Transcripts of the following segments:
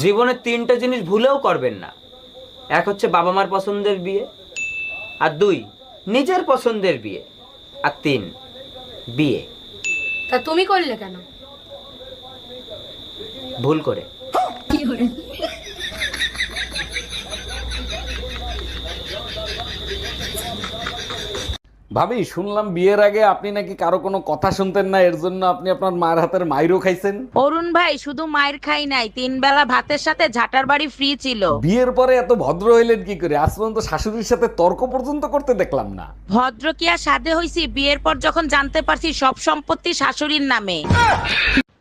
জীবনে তিনটা জিনিস ভুলেও করবেন না। এক হচ্ছে বাবা মার পছন্দের বিয়ে, আর দুই নিজের পছন্দের বিয়ে, আর তিন বিয়ে। তা তুমি করলে কেন? ভুল করে। ভাবি, শুনলাম বিয়ের আগে আপনি নাকি কারো কোনো কথা শুনতেন না, এর জন্য আপনি আপনার মায়ের হাতের মাইরও খাইছেন। অরুণ ভাই, শুধু মায়ের খাই নাই, 3 বেলা ভাতের সাথে ঝাটার বাড়ি ফ্রি ছিল। বিয়ের পরে এত ভদ্র হইলেন কি করে? আজ পর্যন্ত শাশুড়ির সাথে তর্ক পর্যন্ত করতে দেখলাম না। ভদ্র কি আর সাধে হইছি? বিয়ের পর যখন জানতে পারছি সব সম্পত্তি শাশুড়ির নামে।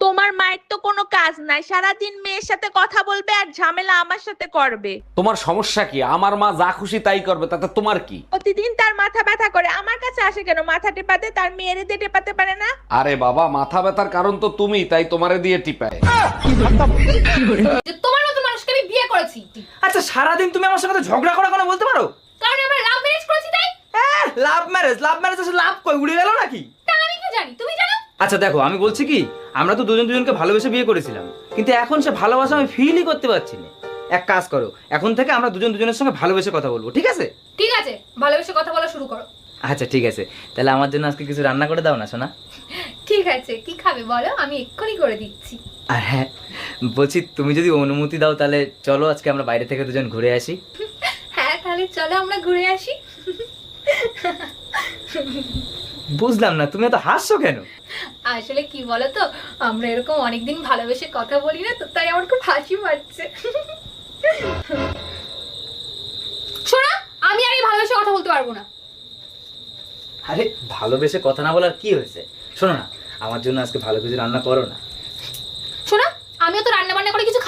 তোমার মায়ের তো কোনো কাজ নাই, সারাদিন মেয়ের সাথে কথা বলবে আর ঝামেলা আমার সাথে করবে। তোমার সমস্যা কি? আমার মা যা খুশি তাই করবে, তাতে তোমার কি? প্রতিদিন তার মাথা ব্যথা করে, আমার কাছে আসে কেন মাথা টেপাতে? তার মেয়েরে দিয়ে টেপাতে পারে না? আরে বাবা, মাথা ব্যথার কারণ তো তুমি, তাই তোমারে দিয়ে টিপায়। যে তোমার মতো মানুষকে আমি বিয়ে করেছি। আচ্ছা, সারাদিন তুমি আমার সাথে ঝগড়া করা কোনো বলতে পারো? কারণ আমরা লাভ ম্যারেজ করেছি তাই। Love marriage? লাভ ম্যারেজ আসলে লাভ কই উড়ে গেল নাকি? তা আমি কি জানি, তুমি জানো? আচ্ছা দেখো, আমি বলছি কি, আমরা তো দুজন দুজনকে ভালোবেসে বিয়ে করেছিলাম, কিন্তু এখন সে ভালোবাসা আমি ফিলই করতে পারছি না। এক কাজ করো, এখন থেকে আমরা দুজন দুজনের সঙ্গে ভালোবেসে কথা বলবো, ঠিক আছে? ঠিক আছে, ভালোবেসে কথা বলা শুরু করো। আচ্ছা ঠিক আছে, তাহলে আমার জন্য আজকে কিছু রান্না করে দাও না সোনা। ঠিক আছে, কি খাবে বলো, আমি এক্ষুনি করে দিচ্ছি। আর হ্যাঁ, বলছি তুমি যদি অনুমতি দাও তাহলে চলো আজকে আমরা বাইরে থেকে দুজন ঘুরে আসি। হ্যাঁ, তাহলে চলো আমরা ঘুরে আসি। বুঝলাম না, তুমি এত হাসছো কেন? আসলে কি বলো তো, আমরা এরকম অনেকদিন ভালোবেসে কথা বলি না তো, তাই আমার খুব হাসি পাচ্ছে। শোনা, আমি আর এই ভালোবেসে কথা বলতে পারবো না। আরে ভালোবেসে কথা না বলার কি হয়েছে? শোনো না, আমার জন্য আজকে ভালো কিছু রান্না করো না। শোনা, আমিও তো রান্না বান্না করে কিছু